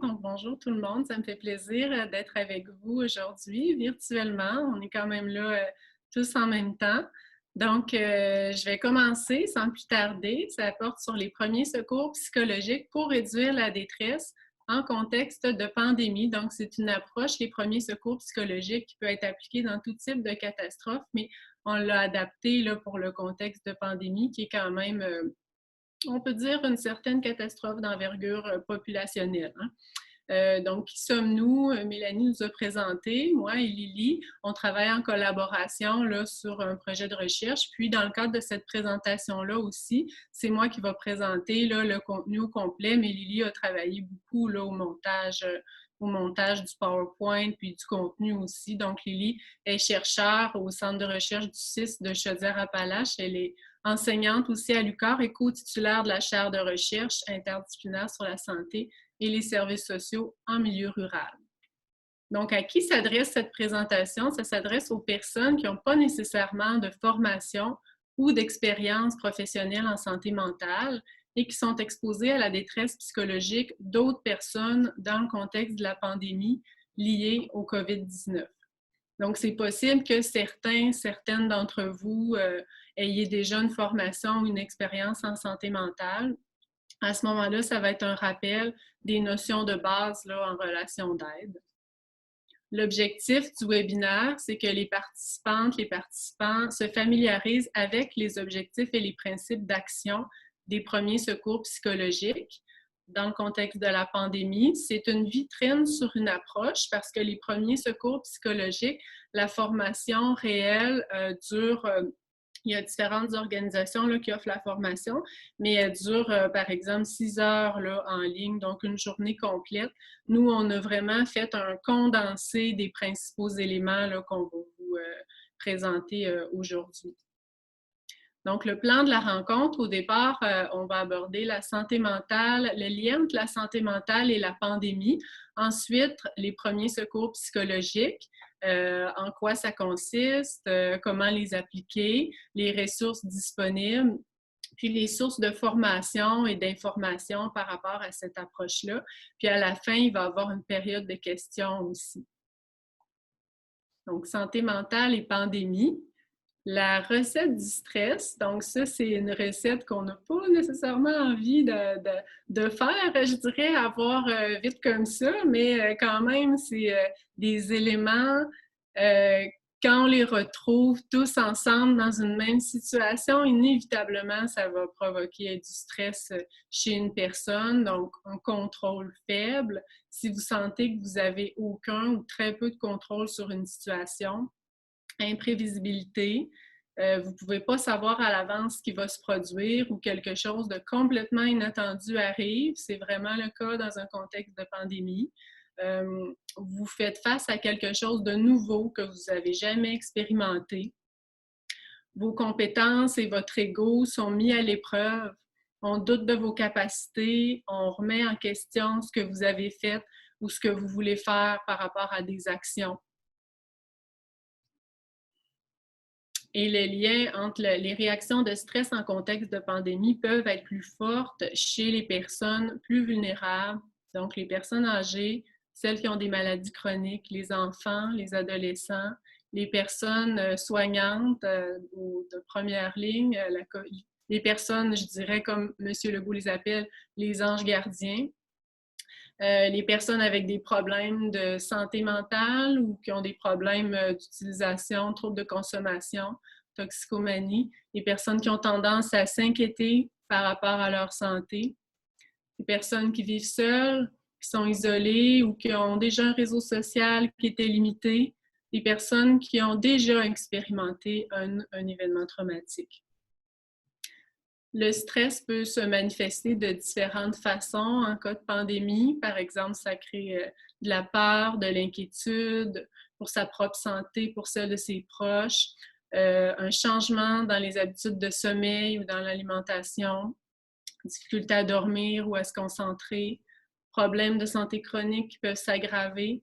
Donc, bonjour tout le monde. Ça me fait plaisir d'être avec vous aujourd'hui virtuellement. On est quand même là tous en même temps. Donc, je vais commencer sans plus tarder. Ça porte sur les premiers secours psychologiques pour réduire la détresse en contexte de pandémie. Donc, c'est une approche, les premiers secours psychologiques, qui peut être appliquée dans tout type de catastrophe, mais on l'a adapté là, pour le contexte de pandémie qui est quand même on peut dire une certaine catastrophe d'envergure populationnelle. Hein. Donc, qui sommes-nous? Mélanie nous a présenté, moi et Lily. On travaille en collaboration là, sur un projet de recherche. Puis, dans le cadre de cette présentation-là aussi, c'est moi qui vais présenter là, le contenu au complet, mais Lily a travaillé beaucoup là, au montage du PowerPoint, puis du contenu aussi. Donc, Lily est chercheure au Centre de recherche du CIS de Chaudière-Appalaches. Elle est enseignante aussi à l'UQAR et co-titulaire de la chaire de recherche interdisciplinaire sur la santé et les services sociaux en milieu rural. Donc, à qui s'adresse cette présentation? Ça s'adresse aux personnes qui n'ont pas nécessairement de formation ou d'expérience professionnelle en santé mentale et qui sont exposées à la détresse psychologique d'autres personnes dans le contexte de la pandémie liée au COVID-19. Donc, c'est possible que certaines d'entre vous ayez déjà une formation ou une expérience en santé mentale. À ce moment-là, ça va être un rappel des notions de base là, en relation d'aide. L'objectif du webinaire, c'est que les participantes, les participants se familiarisent avec les objectifs et les principes d'action des premiers secours psychologiques dans le contexte de la pandémie. C'est une vitrine sur une approche parce que les premiers secours psychologiques, la formation réelle dure il y a différentes organisations là, qui offrent la formation, mais elle dure, par exemple, 6 heures là, en ligne, donc une journée complète. Nous, on a vraiment fait un condensé des principaux éléments qu'on va vous présenter aujourd'hui. Donc, le plan de la rencontre, au départ, on va aborder la santé mentale, le lien entre la santé mentale et la pandémie. Ensuite, les premiers secours psychologiques, en quoi ça consiste, comment les appliquer, les ressources disponibles, puis les sources de formation et d'information par rapport à cette approche-là. Puis à la fin, il va y avoir une période de questions aussi. Donc, santé mentale et pandémie. La recette du stress, donc ça, c'est une recette qu'on n'a pas nécessairement envie de faire, je dirais, avoir vite comme ça, mais quand même, c'est des éléments, quand on les retrouve tous ensemble dans une même situation, inévitablement, ça va provoquer du stress chez une personne, donc un contrôle faible. Si vous sentez que vous avez aucun ou très peu de contrôle sur une situation, imprévisibilité. Vous ne pouvez pas savoir à l'avance ce qui va se produire ou quelque chose de complètement inattendu arrive. C'est vraiment le cas dans un contexte de pandémie. Vous faites face à quelque chose de nouveau que vous n'avez jamais expérimenté. Vos compétences et votre ego sont mis à l'épreuve. On doute de vos capacités, on remet en question ce que vous avez fait ou ce que vous voulez faire par rapport à des actions. Et les liens entre les réactions de stress en contexte de pandémie peuvent être plus fortes chez les personnes plus vulnérables, donc les personnes âgées, celles qui ont des maladies chroniques, les enfants, les adolescents, les personnes soignantes de première ligne, les personnes, je dirais, comme M. Legault les appelle, les anges gardiens. Les personnes avec des problèmes de santé mentale ou qui ont des problèmes d'utilisation, troubles de consommation, toxicomanie, les personnes qui ont tendance à s'inquiéter par rapport à leur santé, les personnes qui vivent seules, qui sont isolées ou qui ont déjà un réseau social qui était limité, les personnes qui ont déjà expérimenté un événement traumatique. Le stress peut se manifester de différentes façons en cas de pandémie. Par exemple, ça crée de la peur, de l'inquiétude pour sa propre santé, pour celle de ses proches, un changement dans les habitudes de sommeil ou dans l'alimentation, difficulté à dormir ou à se concentrer, problèmes de santé chronique qui peuvent s'aggraver,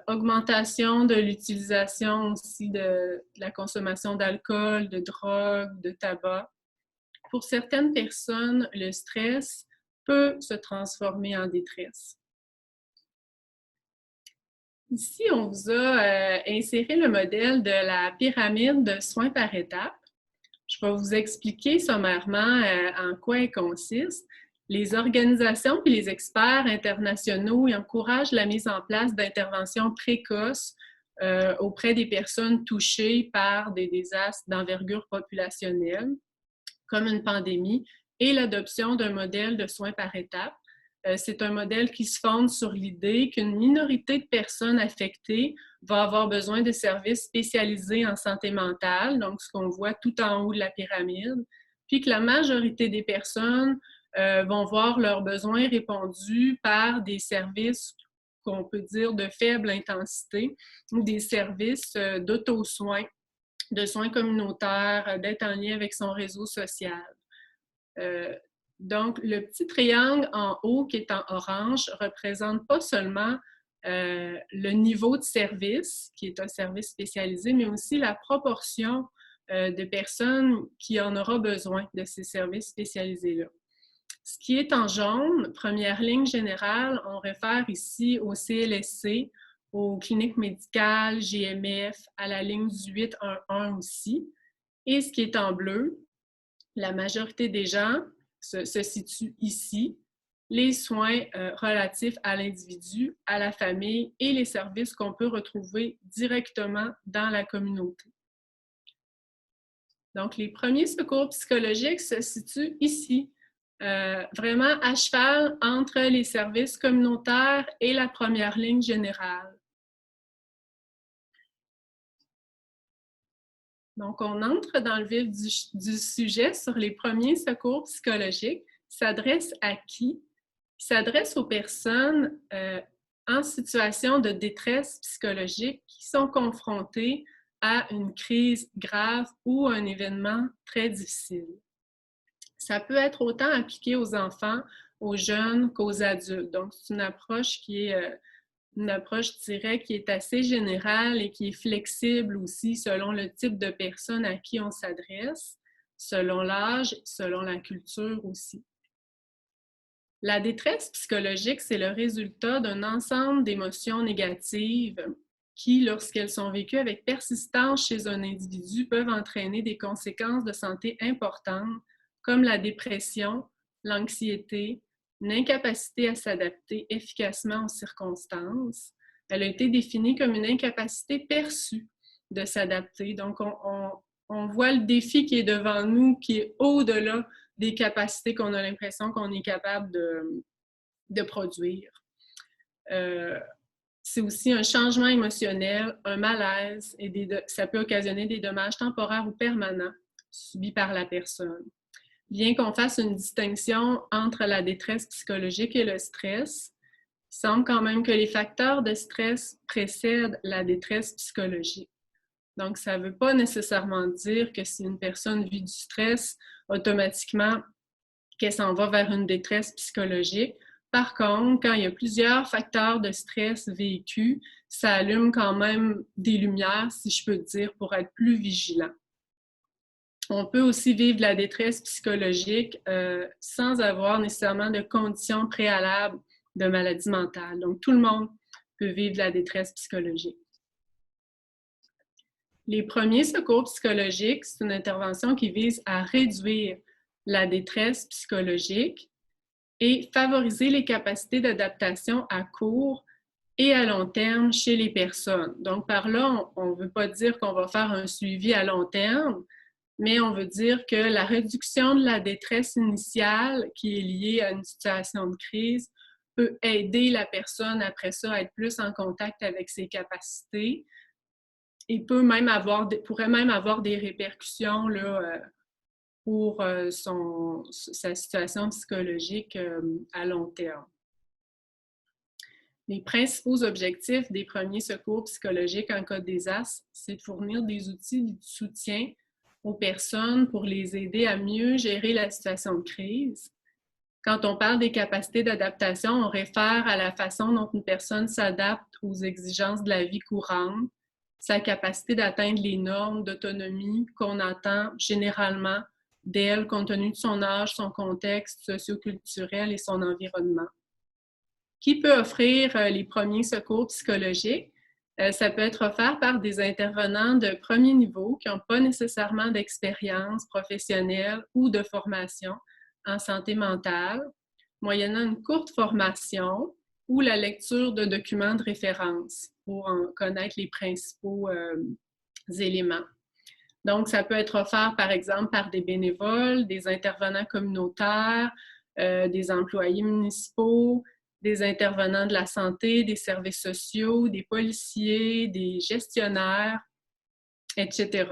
augmentation de l'utilisation aussi de la consommation d'alcool, de drogue, de tabac. Pour certaines personnes, le stress peut se transformer en détresse. Ici, on vous a inséré le modèle de la pyramide de soins par étapes. Je vais vous expliquer sommairement en quoi elle consiste. Les organisations et les experts internationaux encouragent la mise en place d'interventions précoces auprès des personnes touchées par des désastres d'envergure populationnelle, comme une pandémie, et l'adoption d'un modèle de soins par étapes. C'est un modèle qui se fonde sur l'idée qu'une minorité de personnes affectées va avoir besoin de services spécialisés en santé mentale, donc ce qu'on voit tout en haut de la pyramide, puis que la majorité des personnes vont voir leurs besoins répondus par des services qu'on peut dire de faible intensité ou des services d'auto-soins, de soins communautaires, d'être en lien avec son réseau social. Donc, le petit triangle en haut qui est en orange représente pas seulement le niveau de service, qui est un service spécialisé, mais aussi la proportion de personnes qui en aura besoin de ces services spécialisés-là. Ce qui est en jaune, première ligne générale, on réfère ici au CLSC, aux cliniques médicales, GMF, à la ligne du 811 aussi. Et ce qui est en bleu, la majorité des gens se situent ici, les soins relatifs à l'individu, à la famille et les services qu'on peut retrouver directement dans la communauté. Donc, les premiers secours psychologiques se situent ici, vraiment à cheval entre les services communautaires et la première ligne générale. Donc, on entre dans le vif du sujet sur les premiers secours psychologiques. Il s'adresse à qui? Il s'adresse aux personnes en situation de détresse psychologique qui sont confrontées à une crise grave ou un événement très difficile. Ça peut être autant appliqué aux enfants, aux jeunes qu'aux adultes. Donc, c'est une approche qui est une approche, je dirais, qui est assez générale et qui est flexible aussi selon le type de personne à qui on s'adresse, selon l'âge, selon la culture aussi. La détresse psychologique, c'est le résultat d'un ensemble d'émotions négatives qui, lorsqu'elles sont vécues avec persistance chez un individu, peuvent entraîner des conséquences de santé importantes comme la dépression, l'anxiété, une incapacité à s'adapter efficacement aux circonstances. Elle a été définie comme une incapacité perçue de s'adapter. Donc, on voit le défi qui est devant nous, qui est au-delà des capacités qu'on a l'impression qu'on est capable de produire. C'est aussi un changement émotionnel, un malaise, et ça peut occasionner des dommages temporaires ou permanents subis par la personne. Bien qu'on fasse une distinction entre la détresse psychologique et le stress, il semble quand même que les facteurs de stress précèdent la détresse psychologique. Donc, ça ne veut pas nécessairement dire que si une personne vit du stress, automatiquement, qu'elle s'en va vers une détresse psychologique. Par contre, quand il y a plusieurs facteurs de stress vécus, ça allume quand même des lumières, si je peux dire, pour être plus vigilant. On peut aussi vivre de la détresse psychologique sans avoir nécessairement de conditions préalables de maladie mentale. Donc, tout le monde peut vivre de la détresse psychologique. Les premiers secours psychologiques, c'est une intervention qui vise à réduire la détresse psychologique et favoriser les capacités d'adaptation à court et à long terme chez les personnes. Donc, par là, on ne veut pas dire qu'on va faire un suivi à long terme, mais on veut dire que la réduction de la détresse initiale qui est liée à une situation de crise peut aider la personne après ça à être plus en contact avec ses capacités et pourrait même avoir des répercussions là, pour sa situation psychologique à long terme. Les principaux objectifs des premiers secours psychologiques en cas de désastre, c'est de fournir des outils de soutien aux personnes pour les aider à mieux gérer la situation de crise. Quand on parle des capacités d'adaptation, on réfère à la façon dont une personne s'adapte aux exigences de la vie courante, sa capacité d'atteindre les normes d'autonomie qu'on attend généralement d'elle compte tenu de son âge, son contexte socio-culturel et son environnement. Qui peut offrir les premiers secours psychologiques? Ça peut être offert par des intervenants de premier niveau qui n'ont pas nécessairement d'expérience professionnelle ou de formation en santé mentale, moyennant une courte formation ou la lecture de documents de référence pour en connaître les principaux éléments. Donc, ça peut être offert, par exemple, par des bénévoles, des intervenants communautaires, des employés municipaux, des intervenants de la santé, des services sociaux, des policiers, des gestionnaires, etc.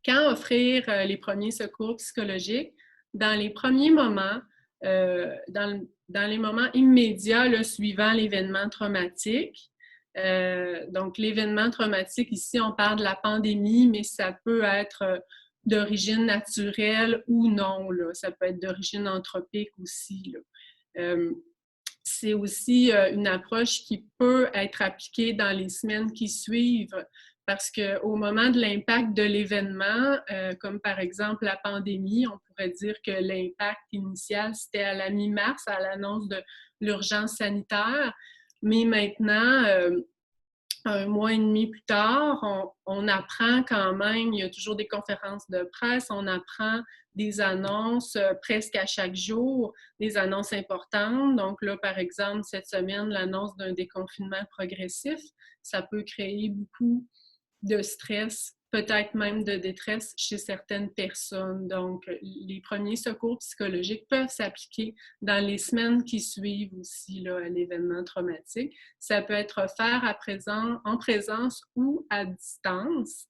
Quand offrir les premiers secours psychologiques? Dans les premiers moments, dans les moments immédiats là, suivant l'événement traumatique. Donc, l'événement traumatique, ici, on parle de la pandémie, mais ça peut être d'origine naturelle ou non. Là. Ça peut être d'origine anthropique aussi. C'est aussi une approche qui peut être appliquée dans les semaines qui suivent parce qu'au moment de l'impact de l'événement, comme par exemple la pandémie, on pourrait dire que l'impact initial, c'était à la mi-mars, à l'annonce de l'urgence sanitaire. Mais maintenant, un mois et demi plus tard, on apprend quand même, il y a toujours des conférences de presse, on apprend des annonces presque à chaque jour, des annonces importantes. Donc là, par exemple, cette semaine, l'annonce d'un déconfinement progressif, ça peut créer beaucoup de stress, peut-être même de détresse chez certaines personnes. Donc, les premiers secours psychologiques peuvent s'appliquer dans les semaines qui suivent aussi là, à l'événement traumatique. Ça peut être offert en présence ou à distance.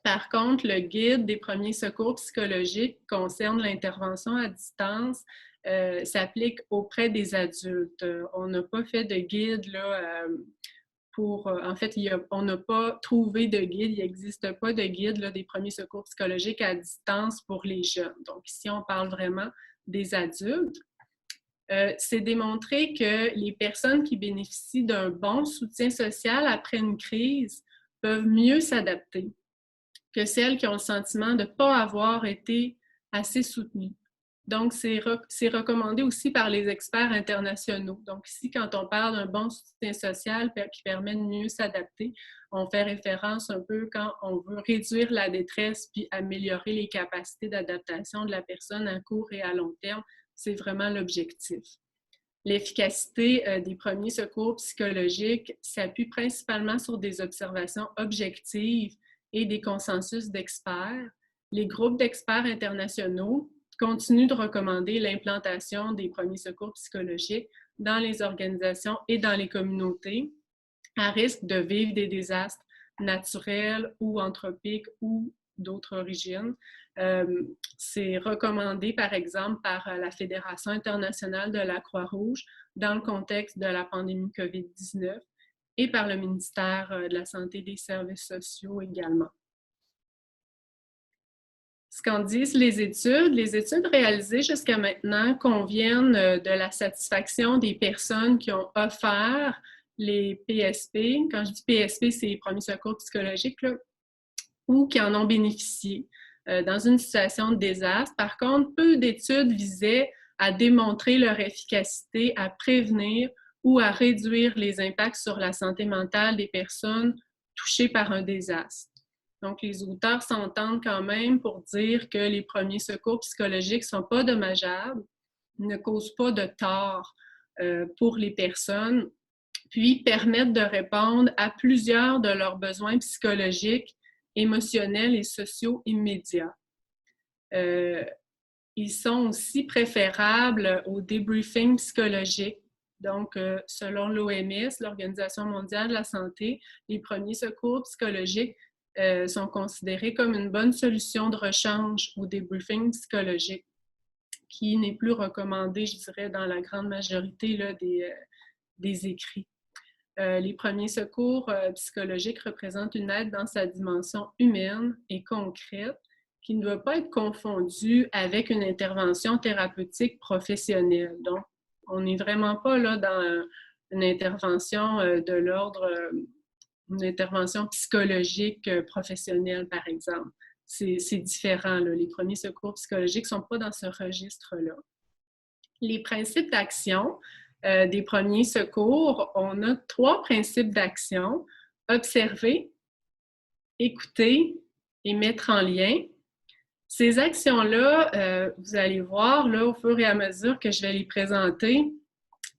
Par contre, le guide des premiers secours psychologiques concerne l'intervention à distance, s'applique auprès des adultes. On n'a pas fait de guide là, en fait, on n'a pas trouvé de guide, il n'existe pas de guide là, des premiers secours psychologiques à distance pour les jeunes. Donc ici, on parle vraiment des adultes. C'est démontré que les personnes qui bénéficient d'un bon soutien social après une crise peuvent mieux s'adapter que celles qui ont le sentiment de ne pas avoir été assez soutenues. Donc, c'est recommandé aussi par les experts internationaux. Donc, ici, quand on parle d'un bon soutien social qui permet de mieux s'adapter, on fait référence un peu quand on veut réduire la détresse puis améliorer les capacités d'adaptation de la personne à court et à long terme. C'est vraiment l'objectif. L'efficacité des premiers secours psychologiques s'appuie principalement sur des observations objectives et des consensus d'experts. Les groupes d'experts internationaux continuent de recommander l'implantation des premiers secours psychologiques dans les organisations et dans les communautés à risque de vivre des désastres naturels ou anthropiques ou d'autres origines. C'est recommandé, par exemple, par la Fédération internationale de la Croix-Rouge dans le contexte de la pandémie COVID-19 et par le ministère de la Santé et des Services sociaux également. Ce qu'en disent les études réalisées jusqu'à maintenant conviennent de la satisfaction des personnes qui ont offert les PSP. Quand je dis PSP, c'est les premiers secours psychologiques, là, ou qui en ont bénéficié dans une situation de désastre. Par contre, peu d'études visaient à démontrer leur efficacité à prévenir ou à réduire les impacts sur la santé mentale des personnes touchées par un désastre. Donc, les auteurs s'entendent quand même pour dire que les premiers secours psychologiques ne sont pas dommageables, ne causent pas de tort pour les personnes, puis permettent de répondre à plusieurs de leurs besoins psychologiques, émotionnels et sociaux immédiats. Ils sont aussi préférables au débriefing psychologique. Donc, selon l'OMS, l'Organisation mondiale de la santé, les premiers secours psychologiques sont considérés comme une bonne solution de rechange au débriefing psychologique, qui n'est plus recommandé, je dirais, dans la grande majorité là, des écrits. Les premiers secours psychologiques représentent une aide dans sa dimension humaine et concrète qui ne doit pas être confondue avec une intervention thérapeutique professionnelle. Donc, on n'est vraiment pas là dans une intervention de l'ordre, une intervention psychologique professionnelle, par exemple. C'est différent, là. Les premiers secours psychologiques ne sont pas dans ce registre-là. Les principes d'action des premiers secours, on a 3 principes d'action: observer, écouter et mettre en lien. Ces actions-là, vous allez voir là, au fur et à mesure que je vais les présenter,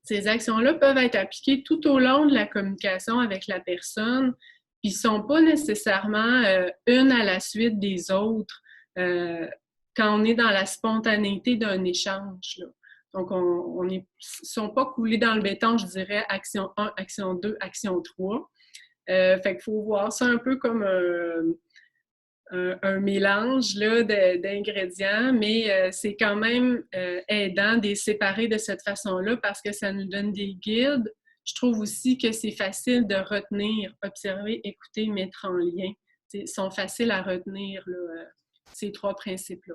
ces actions-là peuvent être appliquées tout au long de la communication avec la personne, puis ne sont pas nécessairement une à la suite des autres quand on est dans la spontanéité d'un échange, là. Donc, on ne sont pas coulés dans le béton, je dirais, action 1, action 2, action 3. Fait qu'il faut voir ça un peu comme un mélange d'ingrédients, mais c'est quand même aidant de les séparer de cette façon-là parce que ça nous donne des guides. Je trouve aussi que c'est facile de retenir, observer, écouter, mettre en lien. Ils sont faciles à retenir, là, ces 3 principes-là.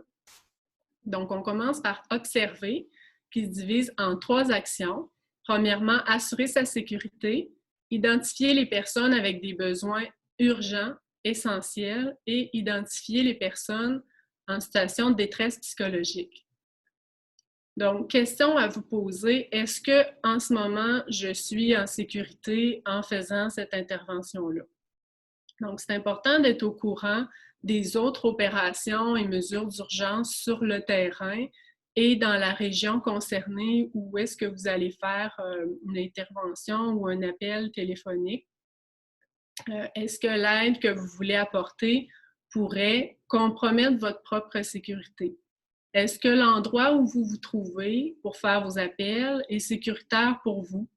Donc, on commence par observer, qui se divise en 3 actions. Premièrement, assurer sa sécurité, identifier les personnes avec des besoins urgents, essentiels, et identifier les personnes en situation de détresse psychologique. Donc, question à vous poser, est-ce que en ce moment, je suis en sécurité en faisant cette intervention-là? Donc, c'est important d'être au courant des autres opérations et mesures d'urgence sur le terrain et dans la région concernée où est-ce que vous allez faire une intervention ou un appel téléphonique. Est-ce que l'aide que vous voulez apporter pourrait compromettre votre propre sécurité? Est-ce que l'endroit où vous vous trouvez pour faire vos appels est sécuritaire pour vous?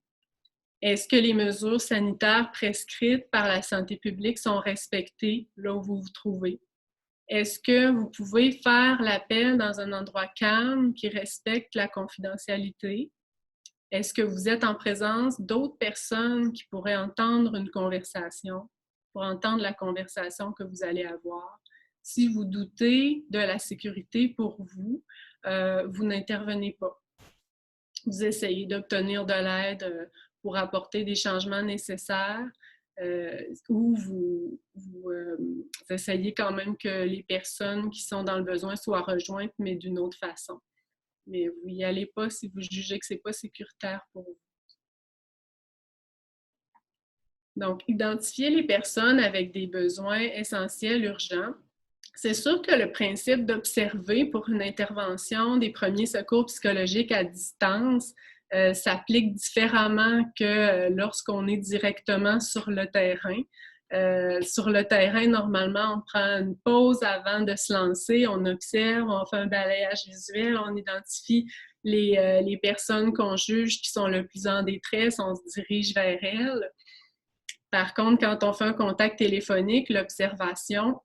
Est-ce que les mesures sanitaires prescrites par la santé publique sont respectées là où vous vous trouvez? Est-ce que vous pouvez faire l'appel dans un endroit calme qui respecte la confidentialité? Est-ce que vous êtes en présence d'autres personnes qui pourraient entendre une conversation, pour entendre la conversation que vous allez avoir? Si vous doutez de la sécurité pour vous, vous n'intervenez pas. Vous essayez d'obtenir de l'aide pour apporter des changements nécessaires ou vous essayez quand même que les personnes qui sont dans le besoin soient rejointes, mais d'une autre façon. Mais vous n'y allez pas si vous jugez que ce n'est pas sécuritaire pour vous. Donc, identifier les personnes avec des besoins essentiels, urgents. C'est sûr que le principe d'observer pour une intervention des premiers secours psychologiques à distance s'applique différemment que lorsqu'on est directement sur le terrain. Sur le terrain, normalement, on prend une pause avant de se lancer, on observe, on fait un balayage visuel, on identifie les personnes qu'on juge qui sont le plus en détresse, on se dirige vers elles. Par contre, quand on fait un contact téléphonique, l'observation,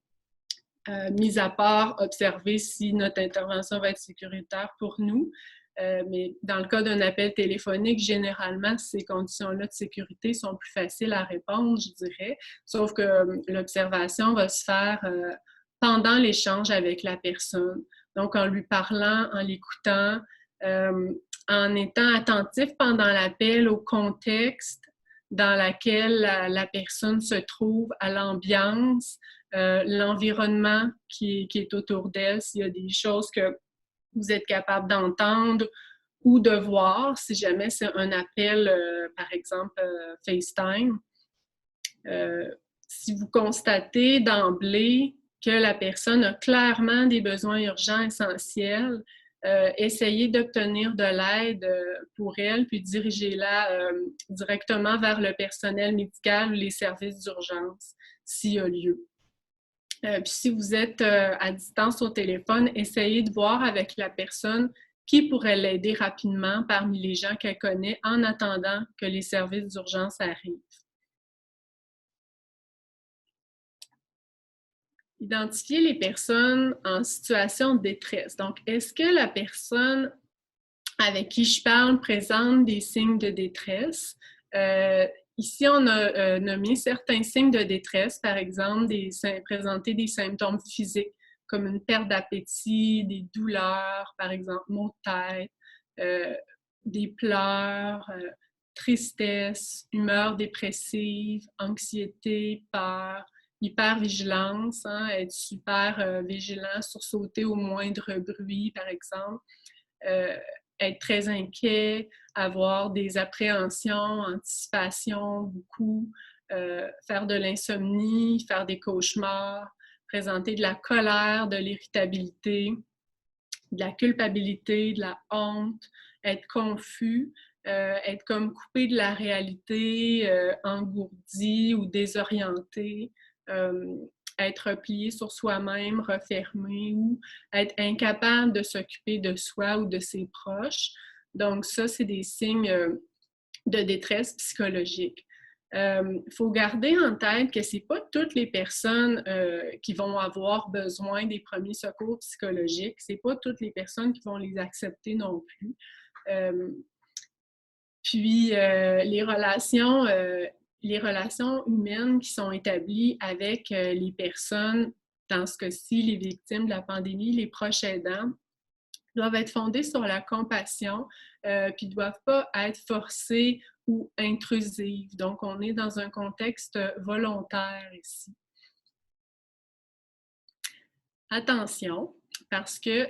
mis à part observer si notre intervention va être sécuritaire pour nous, mais dans le cas d'un appel téléphonique, généralement, ces conditions-là de sécurité sont plus faciles à répondre, je dirais, sauf que l'observation va se faire pendant l'échange avec la personne. Donc, en lui parlant, en l'écoutant, en étant attentif pendant l'appel au contexte dans lequel la personne se trouve, à l'ambiance, l'environnement qui est autour d'elle, s'il y a des choses que vous êtes capable d'entendre ou de voir, si jamais c'est un appel, par exemple, FaceTime. Si vous constatez d'emblée que la personne a clairement des besoins urgents essentiels, essayez d'obtenir de l'aide pour elle, puis dirigez-la directement vers le personnel médical ou les services d'urgence, s'il y a lieu. Puis si vous êtes à distance au téléphone, essayez de voir avec la personne qui pourrait l'aider rapidement parmi les gens qu'elle connaît en attendant que les services d'urgence arrivent. Identifier les personnes en situation de détresse. Donc, est-ce que la personne avec qui je parle présente des signes de détresse? Ici, on a nommé certains signes de détresse, par exemple, présenter des symptômes physiques comme une perte d'appétit, des douleurs, par exemple, maux de tête, des pleurs, tristesse, humeur dépressive, anxiété, peur, hypervigilance, hein, être super vigilant, sursauter au moindre bruit, par exemple, être très inquiet, avoir des appréhensions, anticipations, beaucoup, faire de l'insomnie, faire des cauchemars, présenter de la colère, de l'irritabilité, de la culpabilité, de la honte, être confus, être comme coupé de la réalité, engourdi ou désorienté, être replié sur soi-même, refermé ou être incapable de s'occuper de soi ou de ses proches. Donc ça, c'est des signes de détresse psychologique. Faut garder en tête que c'est pas toutes les personnes qui vont avoir besoin des premiers secours psychologiques. C'est pas toutes les personnes qui vont les accepter non plus. Puis les relations humaines qui sont établies avec les personnes, dans ce cas-ci, les victimes de la pandémie, les proches aidants, doivent être fondées sur la compassion, puis ne doivent pas être forcées ou intrusives. Donc, on est dans un contexte volontaire ici. Attention, parce que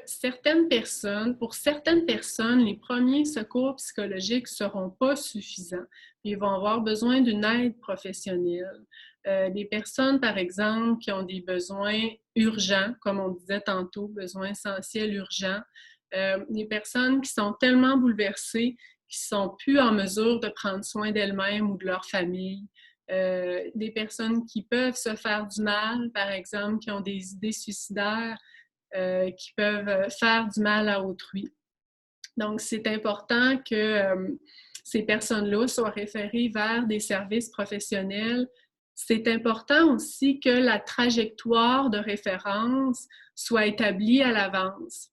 pour certaines personnes, les premiers secours psychologiques ne seront pas suffisants. Ils vont avoir besoin d'une aide professionnelle. Des personnes, par exemple, qui ont des besoins urgents, comme on disait tantôt, besoins essentiels urgents, des personnes qui sont tellement bouleversées qui ne sont plus en mesure de prendre soin d'elles-mêmes ou de leur famille. Des personnes qui peuvent se faire du mal, par exemple, qui ont des idées suicidaires, qui peuvent faire du mal à autrui. Donc, c'est important que ces personnes-là soient référées vers des services professionnels. C'est important aussi que la trajectoire de référence soit établie à l'avance.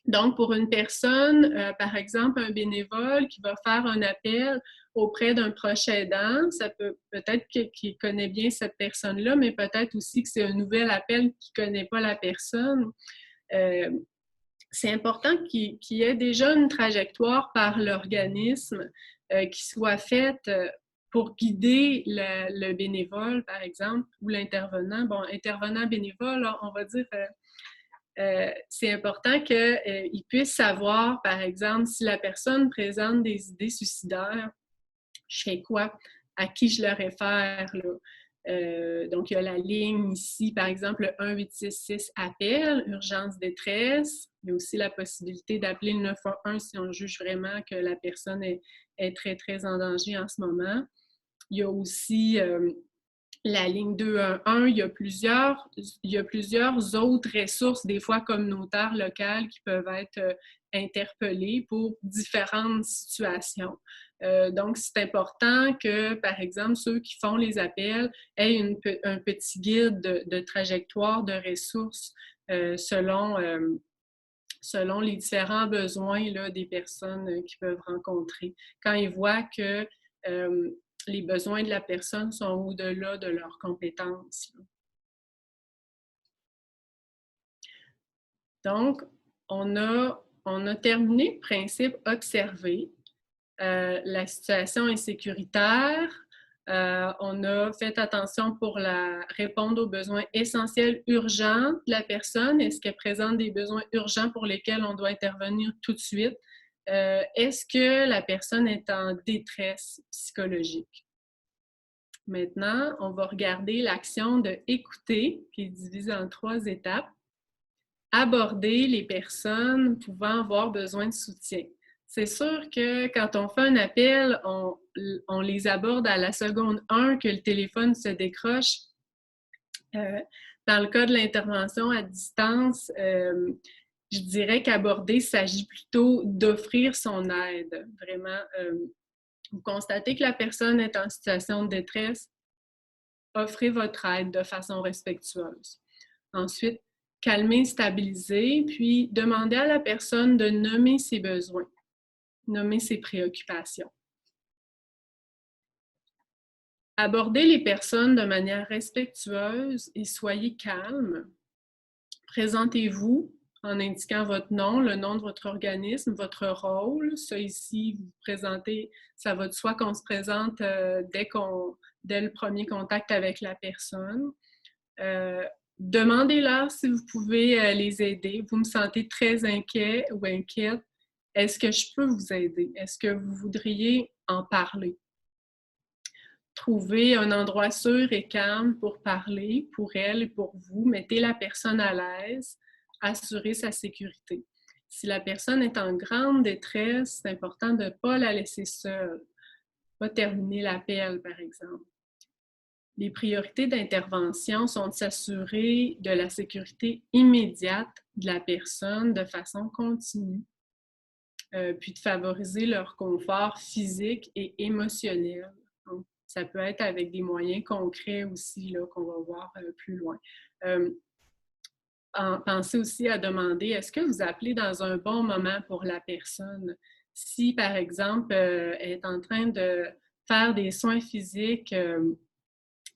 Donc, pour une personne, par exemple, un bénévole qui va faire un appel auprès d'un proche aidant, ça peut-être qu'il connaît bien cette personne-là, mais peut-être aussi que c'est un nouvel appel qu'il ne connaît pas la personne. C'est important qu'il y ait déjà une trajectoire par l'organisme qui soit faite pour guider le bénévole, par exemple, ou l'intervenant. Bon, intervenant bénévole, on va dire... c'est important qu'il puisse savoir, par exemple, si la personne présente des idées suicidaires, je fais quoi? À qui je le réfère? Là? Donc, il y a la ligne ici, par exemple, le 1866 appel, urgence détresse. Il y a aussi la possibilité d'appeler le 911 si on juge vraiment que la personne est très, très en danger en ce moment. Il y a aussi la ligne 211, il y a plusieurs autres ressources, des fois communautaires, locales, qui peuvent être interpellées pour différentes situations. Donc, c'est important que, par exemple, ceux qui font les appels aient un petit guide de trajectoire de ressources selon les différents besoins là, des personnes qu'ils peuvent rencontrer. Quand ils voient que les besoins de la personne sont au-delà de leurs compétences. Donc, on a terminé le principe observé. La situation est sécuritaire. On a fait attention pour répondre aux besoins essentiels urgents de la personne. Est-ce qu'elle présente des besoins urgents pour lesquels on doit intervenir tout de suite? Est-ce que la personne est en détresse psychologique? Maintenant, on va regarder l'action de écouter, qui est divisée en 3 étapes. Aborder les personnes pouvant avoir besoin de soutien. C'est sûr que quand on fait un appel, on les aborde à la seconde 1 que le téléphone se décroche. Dans le cas de l'intervention à distance, je dirais qu'aborder, il s'agit plutôt d'offrir son aide. Vraiment, vous constatez que la personne est en situation de détresse, offrez votre aide de façon respectueuse. Ensuite, calmer, stabiliser, puis demander à la personne de nommer ses besoins, nommer ses préoccupations. Abordez les personnes de manière respectueuse et soyez calme. Présentez-vous en indiquant votre nom, le nom de votre organisme, votre rôle. Ça ici, vous présentez, ça va de soi qu'on se présente dès le premier contact avec la personne. Demandez-leur si vous pouvez les aider. Vous me sentez très inquiet ou inquiète. est-ce que je peux vous aider? Est-ce que vous voudriez en parler? Trouver un endroit sûr et calme pour parler, pour elle et pour vous. Mettez la personne à l'aise, assurez sa sécurité. Si la personne est en grande détresse, c'est important de ne pas la laisser seule, pas terminer l'appel, par exemple. Les priorités d'intervention sont de s'assurer de la sécurité immédiate de la personne de façon continue, puis de favoriser leur confort physique et émotionnel. Donc, ça peut être avec des moyens concrets aussi, là, qu'on va voir plus loin. Pensez aussi à demander, est-ce que vous appelez dans un bon moment pour la personne? Si, par exemple, elle est en train de faire des soins physiques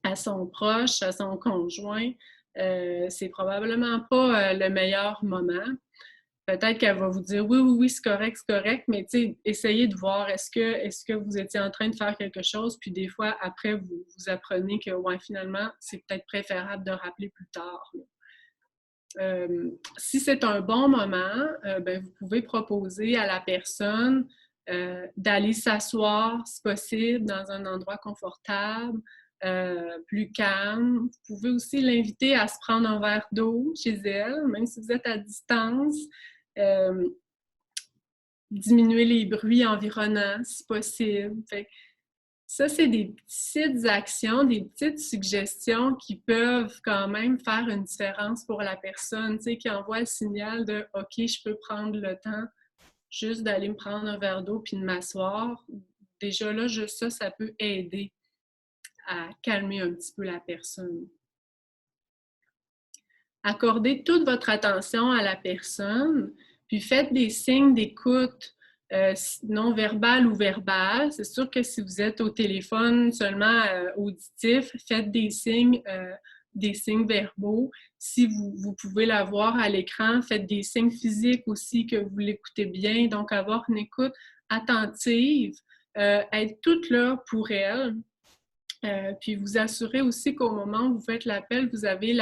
à son proche, à son conjoint, c'est probablement pas le meilleur moment. Peut-être qu'elle va vous dire oui, c'est correct, mais essayez de voir est-ce que vous étiez en train de faire quelque chose, puis des fois, après, vous apprenez que ouais, finalement, c'est peut-être préférable de rappeler plus tard. Si c'est un bon moment, ben, vous pouvez proposer à la personne d'aller s'asseoir, si possible, dans un endroit confortable, plus calme. Vous pouvez aussi l'inviter à se prendre un verre d'eau chez elle, même si vous êtes à distance. Diminuer les bruits environnants, si possible. Fait que ça, c'est des petites actions, des petites suggestions qui peuvent quand même faire une différence pour la personne, qui envoie le signal de « OK, je peux prendre le temps juste d'aller me prendre un verre d'eau puis de m'asseoir ». Déjà là, juste ça peut aider à calmer un petit peu la personne. Accordez toute votre attention à la personne, puis faites des signes d'écoute non verbal ou verbal. C'est sûr que si vous êtes au téléphone seulement auditif, faites des signes verbaux. Si vous pouvez la voir à l'écran, faites des signes physiques aussi que vous l'écoutez bien. Donc, avoir une écoute attentive, être toute là pour elle. Puis vous assurez aussi qu'au moment où vous faites l'appel, vous avez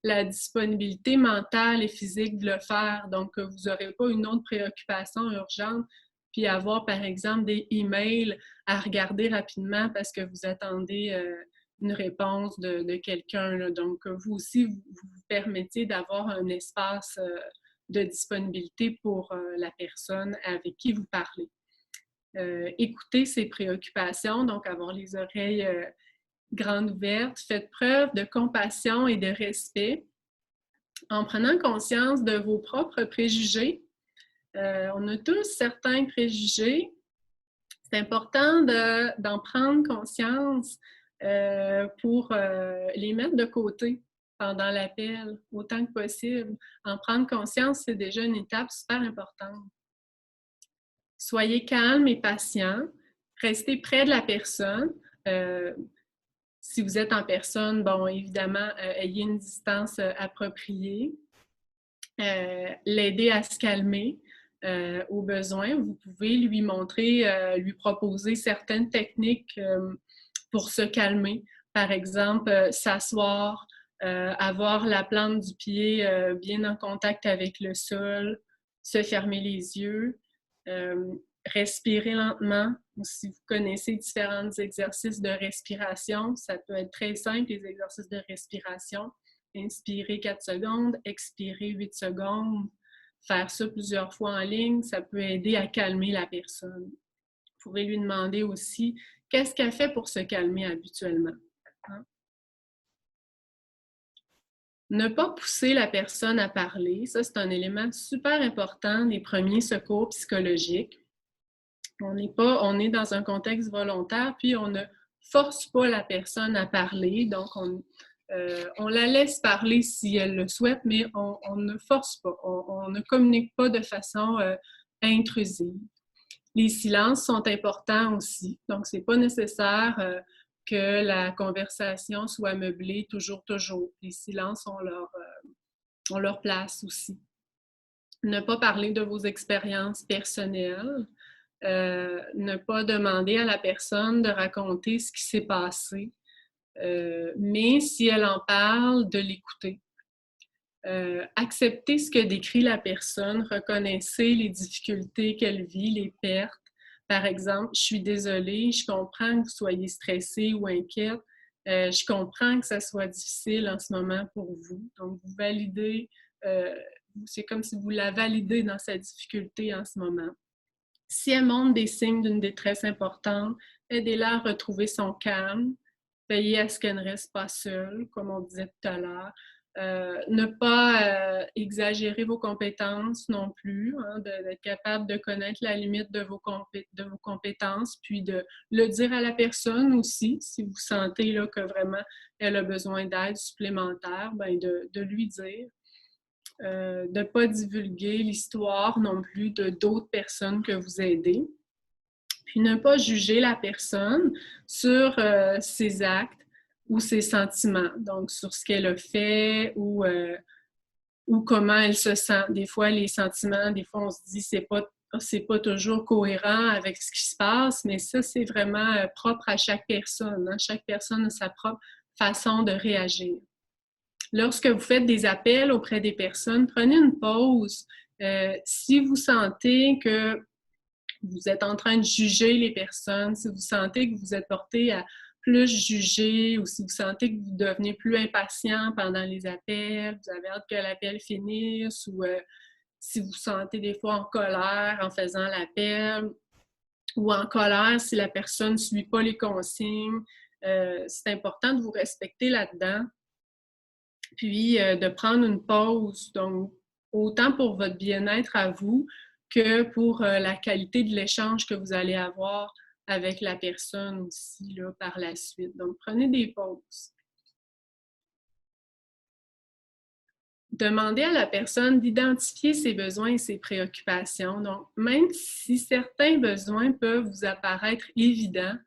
la disponibilité mentale et physique de le faire. Donc, vous n'aurez pas une autre préoccupation urgente, puis avoir, par exemple, des emails à regarder rapidement parce que vous attendez une réponse de quelqu'un. Donc, vous aussi, vous permettez d'avoir un espace de disponibilité pour la personne avec qui vous parlez. Écouter ses préoccupations, donc avoir les oreilles grandes ouvertes. Faites preuve de compassion et de respect en prenant conscience de vos propres préjugés. On a tous certains préjugés. C'est important d'en prendre conscience pour les mettre de côté pendant l'appel, autant que possible. En prendre conscience, c'est déjà une étape super importante. Soyez calme et patient. Restez près de la personne. Si vous êtes en personne, bon, évidemment, ayez une distance appropriée. L'aider à se calmer au besoin. Vous pouvez lui montrer, lui proposer certaines techniques pour se calmer. Par exemple, s'asseoir, avoir la plante du pied bien en contact avec le sol, se fermer les yeux, respirer lentement. Ou si vous connaissez différents exercices de respiration, ça peut être très simple, les exercices de respiration. Inspirer 4 secondes, expirer 8 secondes. Faire ça plusieurs fois en ligne, ça peut aider à calmer la personne. Vous pourrez lui demander aussi qu'est-ce qu'elle fait pour se calmer habituellement. Hein? Ne pas pousser la personne à parler, ça c'est un élément super important des premiers secours psychologiques. On est dans un contexte volontaire, puis on ne force pas la personne à parler, donc on la laisse parler si elle le souhaite, mais on ne force pas, on ne communique pas de façon intrusive. Les silences sont importants aussi, donc c'est pas nécessaire que la conversation soit meublée toujours. Les silences ont leur place aussi. Ne pas parler de vos expériences personnelles, ne pas demander à la personne de raconter ce qui s'est passé, mais si elle en parle, de l'écouter. Acceptez ce que décrit la personne, reconnaissez les difficultés qu'elle vit, les pertes. Par exemple, je suis désolée, je comprends que vous soyez stressé ou inquiète, je comprends que ça soit difficile en ce moment pour vous. Donc, vous validez, c'est comme si vous la validez dans sa difficulté en ce moment. Si elle montre des signes d'une détresse importante, aidez-la à retrouver son calme, veillez à ce qu'elle ne reste pas seule, comme on disait tout à l'heure. Ne pas exagérer vos compétences non plus, hein, d'être capable de connaître la limite de vos compétences, puis de le dire à la personne aussi, si vous sentez là, que vraiment elle a besoin d'aide supplémentaire, ben de lui dire. De ne pas divulguer l'histoire non plus de d'autres personnes que vous aidez. Puis ne pas juger la personne sur ses actes ou ses sentiments, donc sur ce qu'elle a fait ou comment elle se sent. Des fois, les sentiments, des fois, on se dit c'est pas toujours cohérent avec ce qui se passe, mais ça, c'est vraiment propre à chaque personne. Hein? Chaque personne a sa propre façon de réagir. Lorsque vous faites des appels auprès des personnes, prenez une pause. Si vous sentez que vous êtes en train de juger les personnes, si vous sentez que vous êtes porté à plus juger ou si vous sentez que vous devenez plus impatient pendant les appels, vous avez hâte que l'appel finisse ou si vous sentez des fois en colère en faisant l'appel ou en colère si la personne ne suit pas les consignes, c'est important de vous respecter là-dedans. Puis de prendre une pause, donc autant pour votre bien-être à vous que pour la qualité de l'échange que vous allez avoir avec la personne aussi là, par la suite. Donc, prenez des pauses. Demandez à la personne d'identifier ses besoins et ses préoccupations. Donc, même si certains besoins peuvent vous apparaître évidents,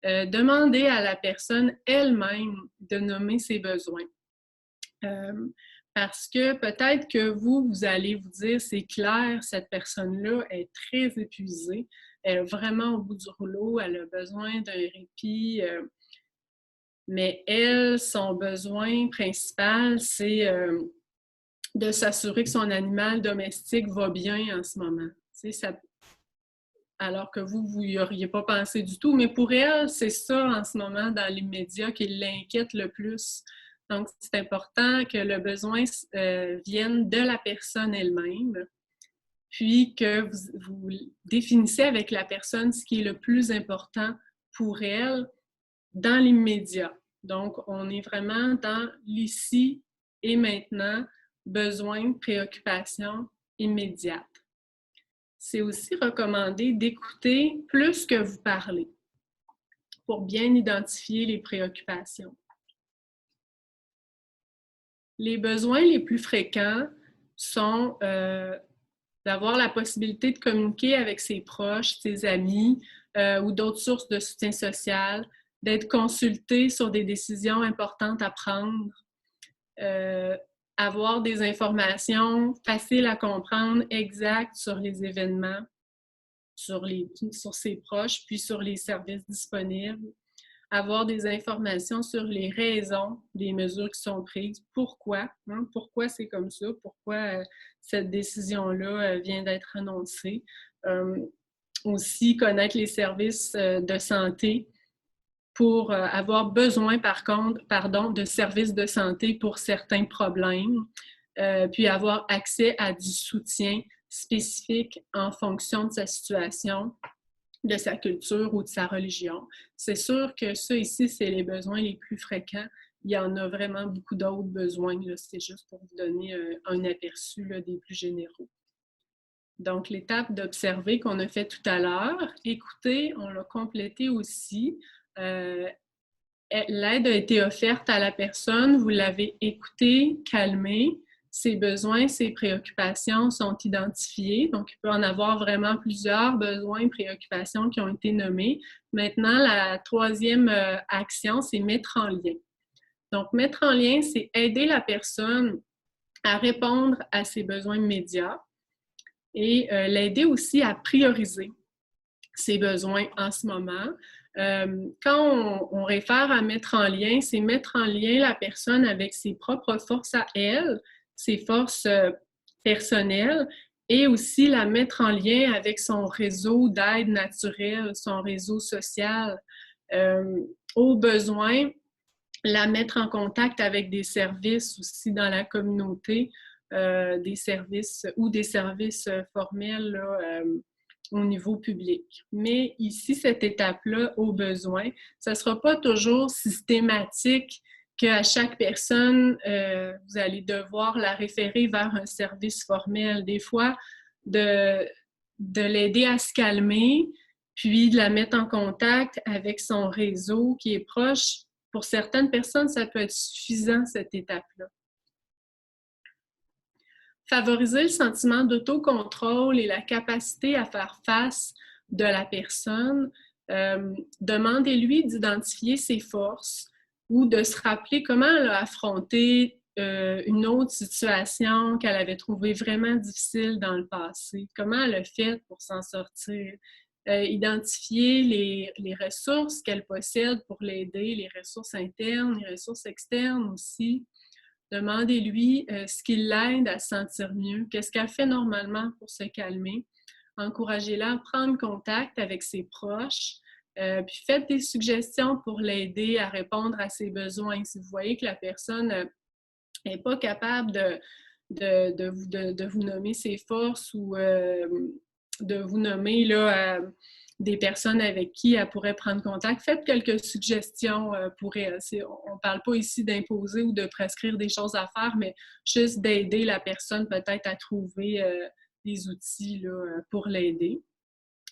demandez à la personne elle-même de nommer ses besoins. Parce que peut-être que vous allez vous dire, c'est clair, cette personne-là est très épuisée, elle est vraiment au bout du rouleau, elle a besoin d'un répit, mais elle, son besoin principal, c'est de s'assurer que son animal domestique va bien en ce moment. Alors que vous n'y auriez pas pensé du tout, mais pour elle, c'est ça en ce moment dans l'immédiat qui l'inquiète le plus. Donc, c'est important que le besoin vienne de la personne elle-même, puis que vous définissez avec la personne ce qui est le plus important pour elle dans l'immédiat. Donc, on est vraiment dans l'ici et maintenant, besoin, préoccupation immédiate. C'est aussi recommandé d'écouter plus que vous parlez pour bien identifier les préoccupations. Les besoins les plus fréquents sont d'avoir la possibilité de communiquer avec ses proches, ses amis ou d'autres sources de soutien social, d'être consulté sur des décisions importantes à prendre, avoir des informations faciles à comprendre, exactes sur les événements, sur ses proches, puis sur les services disponibles, avoir des informations sur les raisons des mesures qui sont prises, pourquoi, hein, pourquoi c'est comme ça, pourquoi cette décision-là vient d'être annoncée. Aussi, connaître les services de santé pour avoir besoin, de services de santé pour certains problèmes, puis avoir accès à du soutien spécifique en fonction de sa situation, de sa culture ou de sa religion. C'est sûr que ça ici, c'est les besoins les plus fréquents. Il y en a vraiment beaucoup d'autres besoins. C'est juste pour vous donner un aperçu là, des plus généraux. Donc, l'étape d'observer qu'on a fait tout à l'heure, écouter, on l'a complété aussi. L'aide a été offerte à la personne, vous l'avez écoutée, calmée. Ses besoins, ses préoccupations sont identifiés. Donc, il peut en avoir vraiment plusieurs besoins et préoccupations qui ont été nommés. Maintenant, la troisième action, c'est mettre en lien. Donc, mettre en lien, c'est aider la personne à répondre à ses besoins immédiats et l'aider aussi à prioriser ses besoins en ce moment. Quand on réfère à mettre en lien, c'est mettre en lien la personne avec ses propres forces à elle, ses forces personnelles et aussi la mettre en lien avec son réseau d'aide naturelle, son réseau social. Au besoin, la mettre en contact avec des services aussi dans la communauté, des services ou des services formels là, au niveau public. Mais ici, cette étape-là, au besoin, ça ne sera pas toujours systématique qu'à chaque personne, vous allez devoir la référer vers un service formel. Des fois, de l'aider à se calmer, puis de la mettre en contact avec son réseau qui est proche. Pour certaines personnes, ça peut être suffisant, cette étape-là. Favoriser le sentiment d'autocontrôle et la capacité à faire face de la personne. Demandez-lui d'identifier ses forces ou de se rappeler comment elle a affronté une autre situation qu'elle avait trouvée vraiment difficile dans le passé. Comment elle a fait pour s'en sortir. Identifier les ressources qu'elle possède pour l'aider, les ressources internes, les ressources externes aussi. Demandez-lui ce qui l'aide à se sentir mieux, qu'est-ce qu'elle fait normalement pour se calmer. Encouragez-la à prendre contact avec ses proches, puis faites des suggestions pour l'aider à répondre à ses besoins. Si vous voyez que la personne n'est pas capable de vous nommer ses forces ou de vous nommer là, des personnes avec qui elle pourrait prendre contact. Faites quelques suggestions pour elle. On ne parle pas ici d'imposer ou de prescrire des choses à faire, mais juste d'aider la personne peut-être à trouver des outils là, pour l'aider.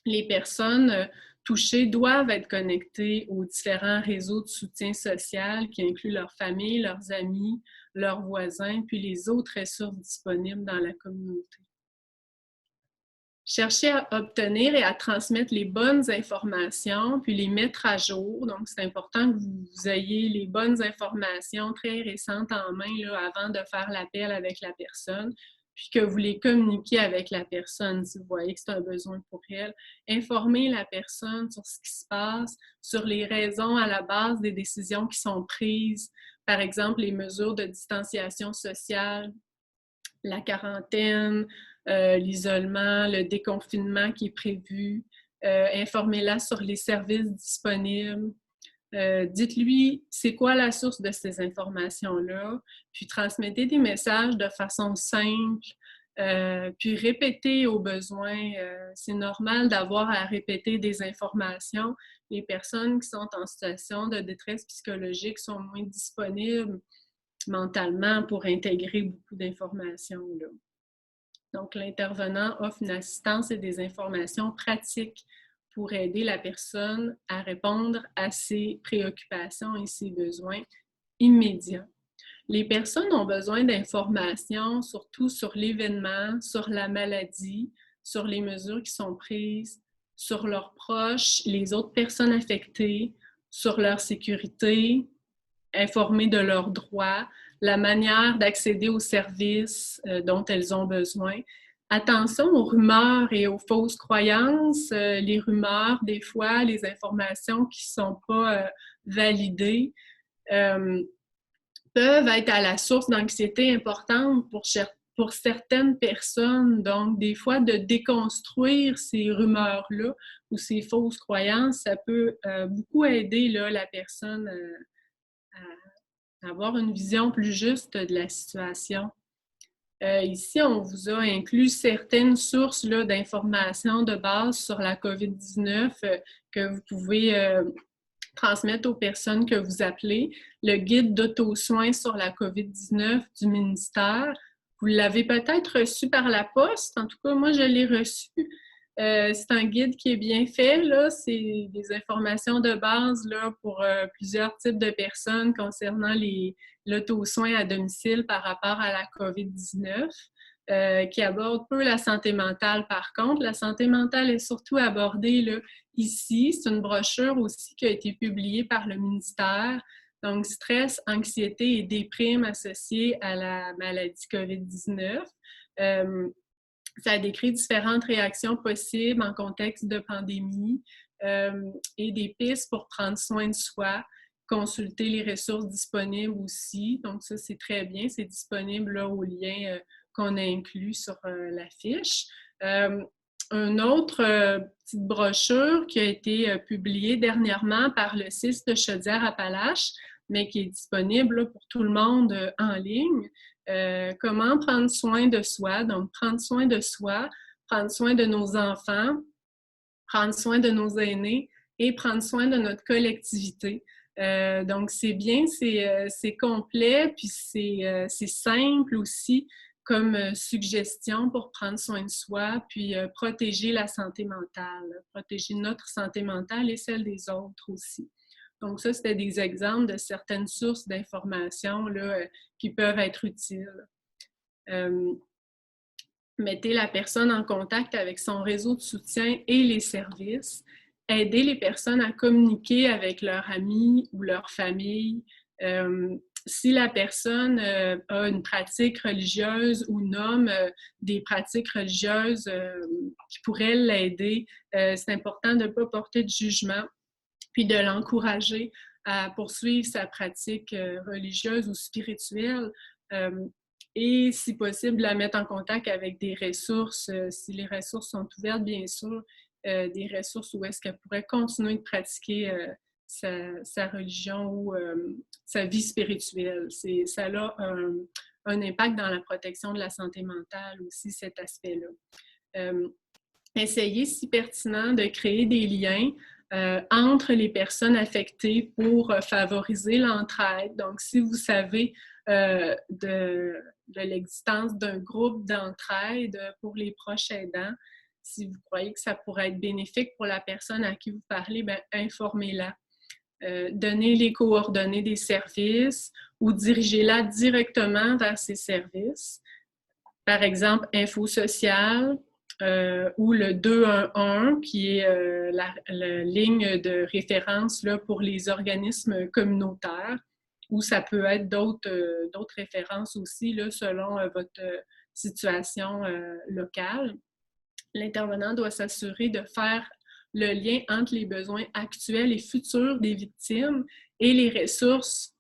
Les personnes touchées doivent être connectées aux différents réseaux de soutien social qui incluent leur famille, leurs amis, leurs voisins, puis les autres ressources disponibles dans la communauté. Cherchez à obtenir et à transmettre les bonnes informations, puis les mettre à jour. Donc, c'est important que vous ayez les bonnes informations très récentes en main là, avant de faire l'appel avec la personne, puis que vous les communiquiez avec la personne si vous voyez que c'est un besoin pour elle. Informez la personne sur ce qui se passe, sur les raisons à la base des décisions qui sont prises, par exemple les mesures de distanciation sociale, la quarantaine, l'isolement, le déconfinement qui est prévu. Informez-la sur les services disponibles. Dites-lui c'est quoi la source de ces informations-là, puis transmettez des messages de façon simple, puis répétez au besoin. C'est normal d'avoir à répéter des informations. Les personnes qui sont en situation de détresse psychologique sont moins disponibles mentalement pour intégrer beaucoup d'informations. Là. Donc, l'intervenant offre une assistance et des informations pratiques pour aider la personne à répondre à ses préoccupations et ses besoins immédiats. Les personnes ont besoin d'informations surtout sur l'événement, sur la maladie, sur les mesures qui sont prises, sur leurs proches, les autres personnes affectées, sur leur sécurité, informées de leurs droits, la manière d'accéder aux services dont elles ont besoin. Attention aux rumeurs et aux fausses croyances. Les rumeurs, des fois, les informations qui ne sont pas validées peuvent être à la source d'anxiété importante pour certaines personnes. Donc, des fois, de déconstruire ces rumeurs-là ou ces fausses croyances, ça peut beaucoup aider là, la personne à avoir une vision plus juste de la situation. Ici, on vous a inclus certaines sources là, d'informations de base sur la COVID-19 que vous pouvez transmettre aux personnes que vous appelez. Le guide d'auto-soins sur la COVID-19 du ministère, vous l'avez peut-être reçu par la poste. En tout cas, moi, je l'ai reçu. C'est un guide qui est bien fait. Là. C'est des informations de base là, pour plusieurs types de personnes concernant l'auto-soin à domicile par rapport à la COVID-19, qui aborde peu la santé mentale. Par contre, la santé mentale est surtout abordée là, ici. C'est une brochure aussi qui a été publiée par le ministère. Donc, stress, anxiété et déprime associées à la maladie COVID-19. Ça décrit différentes réactions possibles en contexte de pandémie et des pistes pour prendre soin de soi. consulter les ressources disponibles aussi. Donc ça, c'est très bien. C'est disponible là, au lien qu'on a inclus sur la fiche. Une autre petite brochure qui a été publiée dernièrement par le CIS de Chaudière-Appalaches, mais qui est disponible là, pour tout le monde en ligne. Comment prendre soin de soi? Donc, prendre soin de soi, prendre soin de nos enfants, prendre soin de nos aînés et prendre soin de notre collectivité. Donc, c'est bien, c'est complet, puis c'est simple aussi comme suggestion pour prendre soin de soi, puis protéger la santé mentale, protéger notre santé mentale et celle des autres aussi. Donc, ça, c'était des exemples de certaines sources d'informations qui peuvent être utiles. Mettez la personne en contact avec son réseau de soutien et les services. Aider les personnes à communiquer avec leurs amis ou leur famille. Si la personne a une pratique religieuse ou nomme des pratiques religieuses qui pourraient l'aider, c'est important de ne pas porter de jugement, puis de l'encourager à poursuivre sa pratique religieuse ou spirituelle. Et si possible, la mettre en contact avec des ressources, si les ressources sont ouvertes, bien sûr, des ressources où est-ce qu'elle pourrait continuer de pratiquer sa religion ou sa vie spirituelle. Ça a un impact dans la protection de la santé mentale aussi, cet aspect-là. Essayez, si pertinent, de créer des liens entre les personnes affectées pour favoriser l'entraide. Donc, si vous savez de l'existence d'un groupe d'entraide pour les proches aidants, si vous croyez que ça pourrait être bénéfique pour la personne à qui vous parlez, bien, informez-la. Donnez les coordonnées des services ou dirigez-la directement vers ces services. Par exemple, Info Sociale, ou le 211, qui est la ligne de référence là, pour les organismes communautaires, ou ça peut être d'autres références aussi là, selon votre situation locale. L'intervenant doit s'assurer de faire le lien entre les besoins actuels et futurs des victimes et les ressources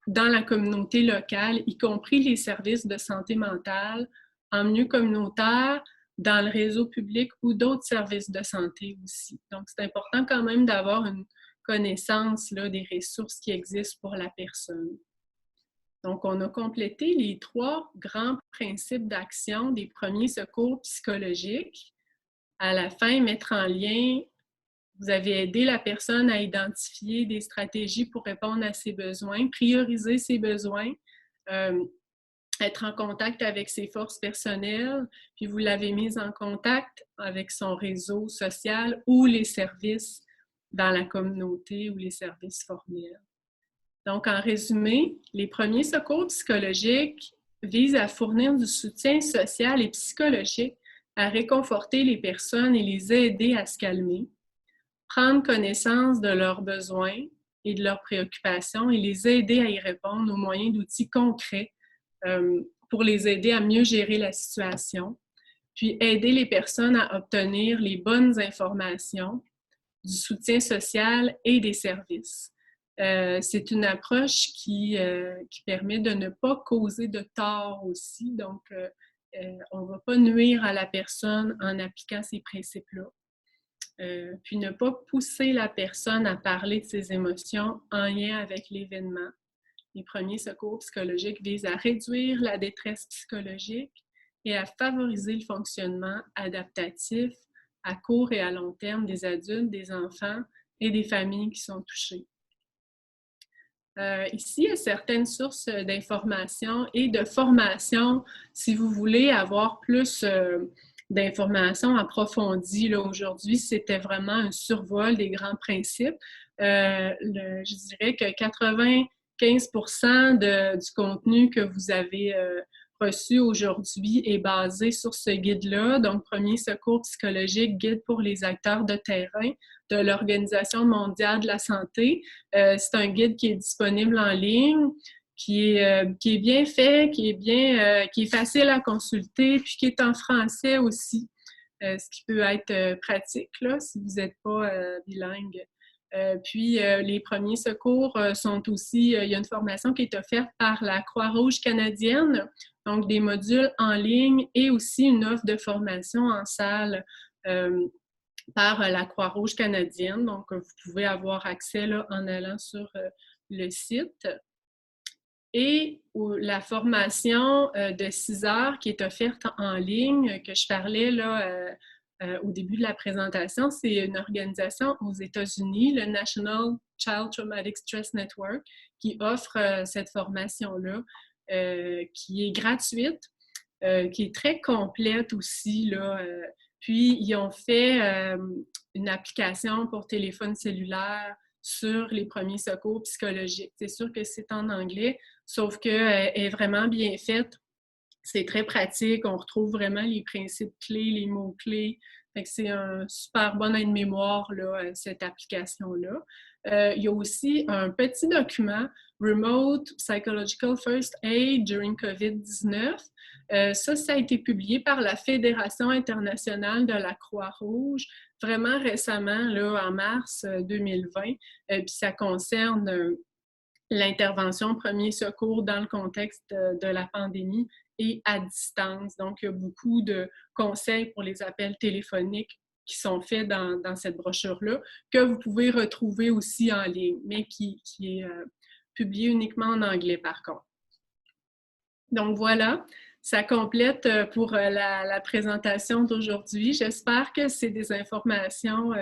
dans la communauté locale, y compris les services de santé mentale, en milieu communautaire, dans le réseau public ou d'autres services de santé aussi. Donc, c'est important quand même d'avoir une connaissance là, des ressources qui existent pour la personne. Donc, on a complété les 3 grands principes d'action des premiers secours psychologiques. À la fin, mettre en lien, vous avez aidé la personne à identifier des stratégies pour répondre à ses besoins, prioriser ses besoins, être en contact avec ses forces personnelles, puis vous l'avez mise en contact avec son réseau social ou les services dans la communauté ou les services formels. Donc, en résumé, les premiers secours psychologiques visent à fournir du soutien social et psychologique, à réconforter les personnes et les aider à se calmer, prendre connaissance de leurs besoins et de leurs préoccupations et les aider à y répondre au moyen d'outils concrets pour les aider à mieux gérer la situation, puis aider les personnes à obtenir les bonnes informations, du soutien social et des services. C'est une approche qui permet de ne pas causer de tort aussi, donc on ne va pas nuire à la personne en appliquant ces principes-là. Puis ne pas pousser la personne à parler de ses émotions en lien avec l'événement. Les premiers secours psychologiques visent à réduire la détresse psychologique et à favoriser le fonctionnement adaptatif à court et à long terme des adultes, des enfants et des familles qui sont touchées. Ici, il y a certaines sources d'informations et de formation si vous voulez avoir plus d'informations approfondies. Aujourd'hui, c'était vraiment un survol des grands principes. Je dirais que 95% du contenu que vous avez reçu aujourd'hui est basé sur ce guide-là. Donc, Premier secours psychologique, guide pour les acteurs de terrain de l'Organisation mondiale de la santé. C'est un guide qui est disponible en ligne, qui est bien fait, qui est facile à consulter, puis qui est en français aussi, ce qui peut être pratique là, si vous n'êtes pas bilingue. Puis, les premiers secours sont aussi, il y a une formation qui est offerte par la Croix-Rouge canadienne, donc des modules en ligne et aussi une offre de formation en salle par la Croix-Rouge canadienne. Donc, vous pouvez avoir accès là, en allant sur le site. Et la formation de 6 heures qui est offerte en ligne, que je parlais là, au début de la présentation, c'est une organisation aux États-Unis, le National Child Traumatic Stress Network, qui offre cette formation-là, qui est gratuite, qui est très complète aussi, là. Puis, ils ont fait une application pour téléphone cellulaire sur les premiers secours psychologiques. C'est sûr que c'est en anglais, sauf qu'elle est vraiment bien faite. C'est très pratique. On retrouve vraiment les principes clés, les mots-clés. C'est un super bon aide-mémoire, là, cette application-là. Il y a aussi un petit document, Remote Psychological First Aid During COVID-19. Ça a été publié par la Fédération internationale de la Croix-Rouge vraiment récemment, là, en mars 2020. Puis ça concerne l'intervention premier secours dans le contexte de la pandémie et à distance. Donc, il y a beaucoup de conseils pour les appels téléphoniques qui sont faits dans cette brochure-là, que vous pouvez retrouver aussi en ligne, mais qui est publié uniquement en anglais par contre. Donc voilà, ça complète pour la présentation d'aujourd'hui. J'espère que c'est des informations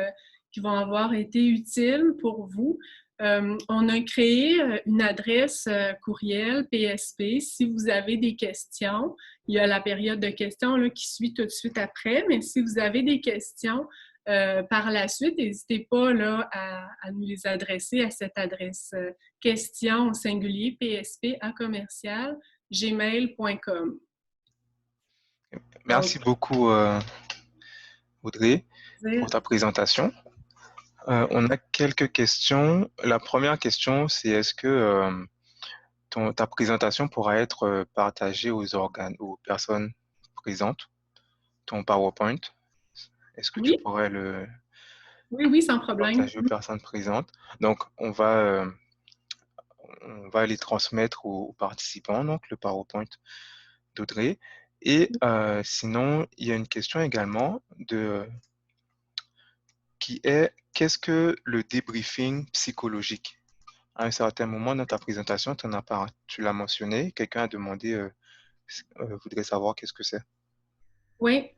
qui vont avoir été utiles pour vous. On a créé une adresse courriel PSP. Si vous avez des questions, il y a la période de questions là, qui suit tout de suite après, mais si vous avez des questions par la suite, n'hésitez pas là, à nous les adresser à cette adresse questions au singulier PSP à commercial gmail.com. Merci beaucoup, Audrey, pour ta présentation. On a quelques questions. La première question, c'est est-ce que ta présentation pourra être partagée aux personnes présentes, ton PowerPoint? Est-ce que tu Oui, pourrais le oui, sans problème. partager aux personnes présentes? Donc, on va les transmettre aux participants, donc le PowerPoint d'Audrey. Et sinon, il y a une question également qui est qu'est-ce que le débriefing psychologique? À un certain moment dans ta présentation, tu l'as mentionné, quelqu'un a demandé, voudrait savoir qu'est-ce que c'est. Oui,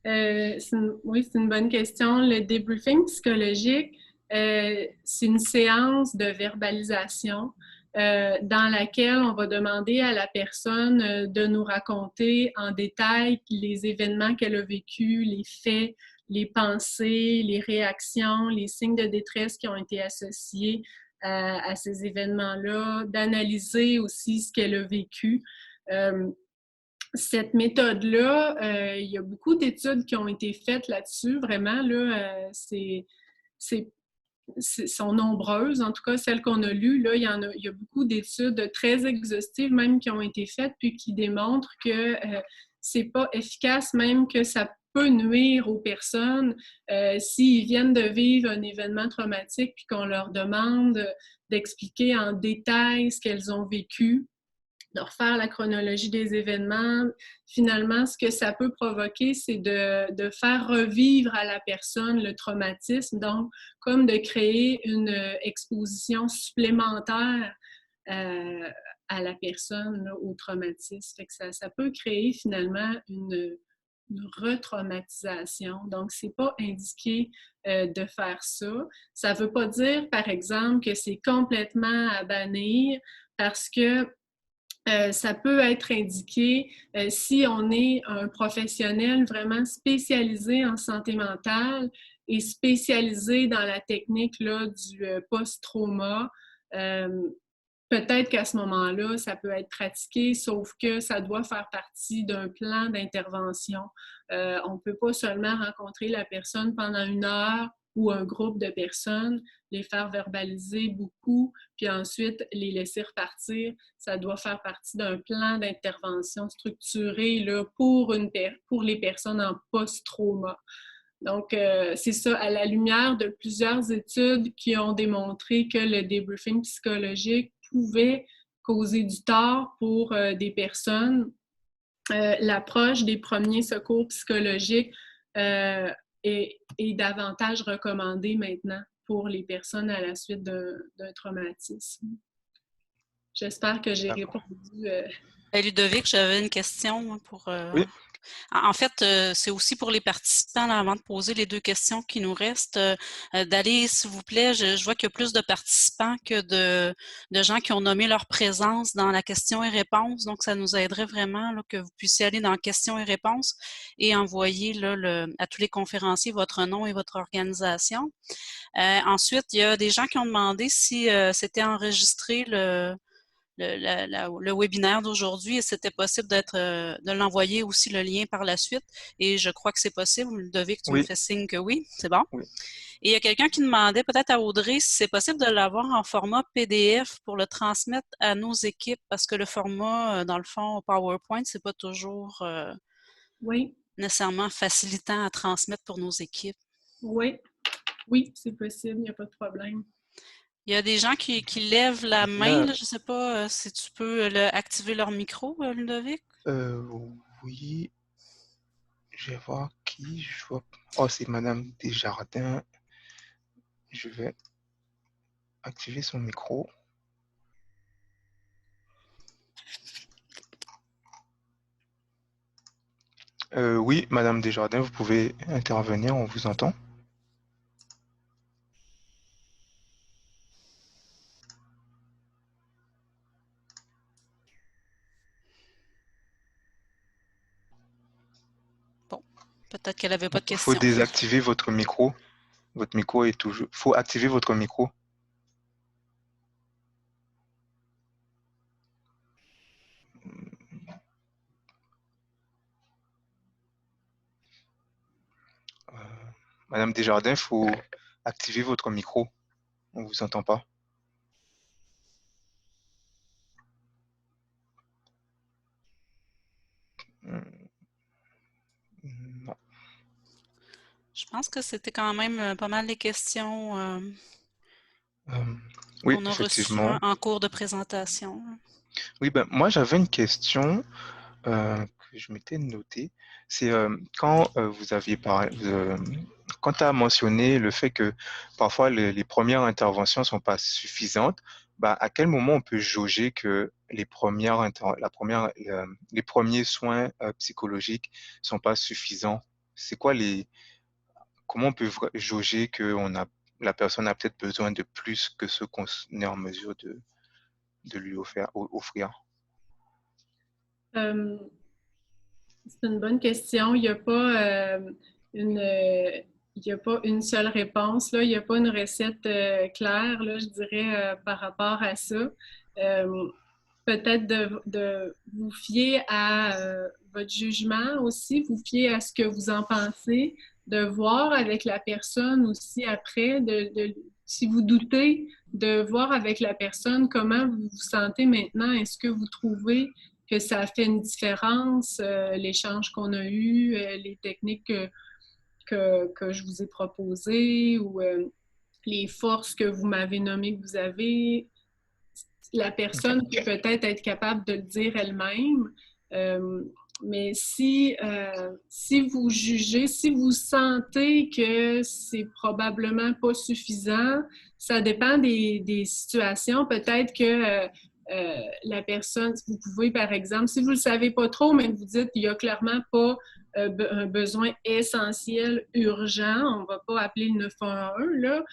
oui, c'est une bonne question. Le débriefing psychologique, c'est une séance de verbalisation dans laquelle on va demander à la personne de nous raconter en détail les événements qu'elle a vécus, les faits, les pensées, les réactions, les signes de détresse qui ont été associés à ces événements-là, d'analyser aussi ce qu'elle a vécu. Cette méthode-là, il y a beaucoup d'études qui ont été faites là-dessus. Vraiment, là, sont nombreuses. En tout cas, celles qu'on a lues, là, il y a beaucoup d'études très exhaustives même qui ont été faites puis qui démontrent que c'est pas efficace, même que ça peut nuire aux personnes s'ils viennent de vivre un événement traumatique puis qu'on leur demande d'expliquer en détail ce qu'elles ont vécu, de refaire la chronologie des événements. Finalement, ce que ça peut provoquer, c'est de faire revivre à la personne le traumatisme, donc comme de créer une exposition supplémentaire à la personne là, au traumatisme. Fait que ça peut créer finalement une retraumatisation. Donc, c'est pas indiqué de faire ça. Ça veut pas dire, par exemple, que c'est complètement à bannir parce que ça peut être indiqué si on est un professionnel vraiment spécialisé en santé mentale et spécialisé dans la technique là, du post-trauma. Peut-être qu'à ce moment-là, ça peut être pratiqué, sauf que ça doit faire partie d'un plan d'intervention. On ne peut pas seulement rencontrer la personne pendant 1 heure ou un groupe de personnes, les faire verbaliser beaucoup, puis ensuite les laisser repartir. Ça doit faire partie d'un plan d'intervention structuré là, pour les personnes en post-trauma. Donc, c'est ça, à la lumière de plusieurs études qui ont démontré que le débriefing psychologique pouvait causer du tort pour des personnes. L'approche des premiers secours psychologiques est davantage recommandée maintenant pour les personnes à la suite d'un traumatisme. J'espère que j'ai répondu. Ludovic, j'avais une question pour... Oui. En fait, c'est aussi pour les participants, là, avant de poser les 2 questions qui nous restent, d'aller, s'il vous plaît, je vois qu'il y a plus de participants que de gens qui ont nommé leur présence dans la question et réponse, donc ça nous aiderait vraiment là, que vous puissiez aller dans questions et réponses et envoyer là, à tous les conférenciers votre nom et votre organisation. Ensuite, il y a des gens qui ont demandé si c'était enregistré le webinaire d'aujourd'hui et c'était possible de l'envoyer aussi le lien par la suite. Et je crois que c'est possible. Ludovic, tu me fais signe que oui, c'est bon. Oui. Et il y a quelqu'un qui demandait peut-être à Audrey si c'est possible de l'avoir en format PDF pour le transmettre à nos équipes parce que le format, dans le fond, PowerPoint, c'est pas toujours nécessairement facilitant à transmettre pour nos équipes. Oui, c'est possible, il n'y a pas de problème. Il y a des gens qui lèvent la main, là, je ne sais pas si tu peux activer leur micro, Ludovic. Oui, je vais voir qui. Je vois... Oh, c'est Madame Desjardins. Je vais activer son micro. Oui, Madame Desjardins, vous pouvez intervenir, on vous entend. Bon, peut-être qu'elle n'avait pas de Il question. faut désactiver votre micro. Votre micro est toujours... Il faut activer votre micro. Madame Desjardins, il faut activer votre micro. On ne vous entend pas. Non. Je pense que c'était quand même pas mal les questions oui, qu'on a effectivement. reçues en cours de présentation. Oui, ben, moi j'avais une question que je m'étais notée. C'est quand vous aviez parlé, quand tu as mentionné le fait que parfois les premières interventions ne sont pas suffisantes, bah, à quel moment on peut jauger que les les premiers soins psychologiques ne sont pas suffisants? C'est quoi comment on peut jauger que la personne a peut-être besoin de plus que ce qu'on est en mesure de lui offrir? C'est une bonne question. Il n'y a pas une seule réponse, là. Il n'y a pas une recette claire, là, je dirais, par rapport à ça. Peut-être de vous fier à votre jugement aussi, vous fier à ce que vous en pensez, de voir avec la personne aussi après, si vous doutez, de voir avec la personne comment vous vous sentez maintenant. Est-ce que vous trouvez que ça a fait une différence, l'échange qu'on a eu, les techniques que je vous ai proposées ou les forces que vous m'avez nommées que vous avez? La personne peut peut-être être capable de le dire elle-même, mais si vous jugez, si vous sentez que c'est probablement pas suffisant, ça dépend des situations. Peut-être que la personne, vous pouvez, par exemple, si vous ne le savez pas trop, mais vous dites qu'il n'y a clairement pas un besoin essentiel, urgent, on ne va pas appeler le 911, là,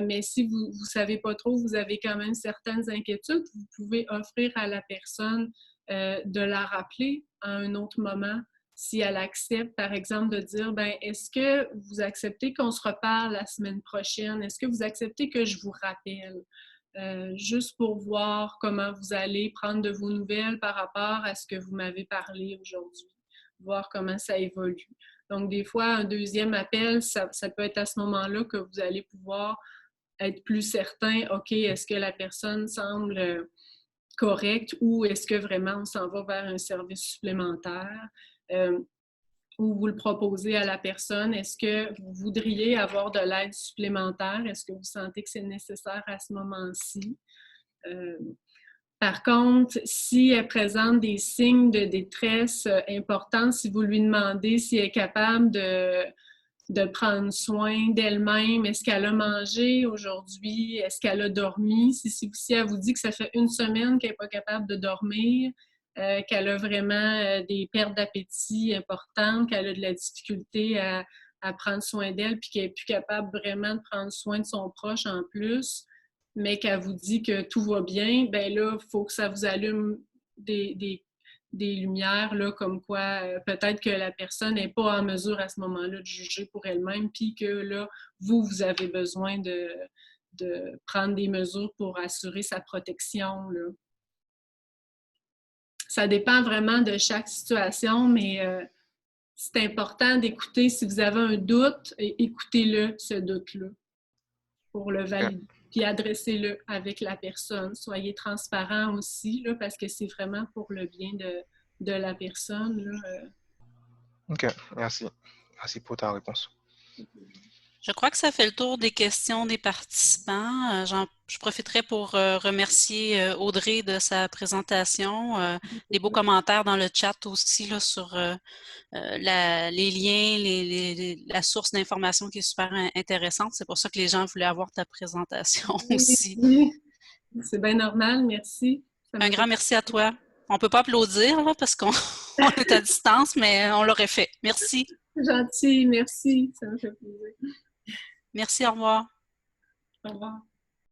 mais si vous ne savez pas trop, vous avez quand même certaines inquiétudes, vous pouvez offrir à la personne de la rappeler à un autre moment si elle accepte, par exemple, de dire, ben, est-ce que vous acceptez qu'on se reparle la semaine prochaine? Est-ce que vous acceptez que je vous rappelle? Juste pour voir comment vous allez prendre de vos nouvelles par rapport à ce que vous m'avez parlé aujourd'hui, voir comment ça évolue. Donc, des fois, un deuxième appel, ça peut être à ce moment-là que vous allez pouvoir être plus certain, OK, est-ce que la personne semble correcte ou est-ce que vraiment on s'en va vers un service supplémentaire? ou vous le proposez à la personne. Est-ce que vous voudriez avoir de l'aide supplémentaire? Est-ce que vous sentez que c'est nécessaire à ce moment-ci? Par contre, si elle présente des signes de détresse importants, si vous lui demandez si elle est capable de prendre soin d'elle-même, est-ce qu'elle a mangé aujourd'hui, est-ce qu'elle a dormi, si elle vous dit que ça fait 1 semaine qu'elle n'est pas capable de dormir, qu'elle a vraiment des pertes d'appétit importantes, qu'elle a de la difficulté à prendre soin d'elle, puis qu'elle n'est plus capable vraiment de prendre soin de son proche en plus, mais qu'elle vous dit que tout va bien, bien là, il faut que ça vous allume des lumières, là, comme quoi peut-être que la personne n'est pas en mesure à ce moment-là de juger pour elle-même, puis que là, vous avez besoin de prendre des mesures pour assurer sa protection, là. Ça dépend vraiment de chaque situation, mais c'est important d'écouter. Si vous avez un doute, écoutez-le, ce doute-là, pour le valider. Puis adressez-le avec la personne. Soyez transparent aussi, là, parce que c'est vraiment pour le bien de la personne, là. OK, merci. Merci pour ta réponse. Je crois que ça fait le tour des questions des participants. Je profiterai pour remercier Audrey de sa présentation, les beaux commentaires dans le chat aussi là, sur les liens, la source d'information qui est super intéressante. C'est pour ça que les gens voulaient avoir ta présentation aussi. Oui, c'est bien normal, merci. Un grand merci à toi. On ne peut pas applaudir là, parce qu'on est à distance, mais on l'aurait fait. Merci. Gentil, merci. Ça me fait plaisir. Merci, au revoir. Au revoir.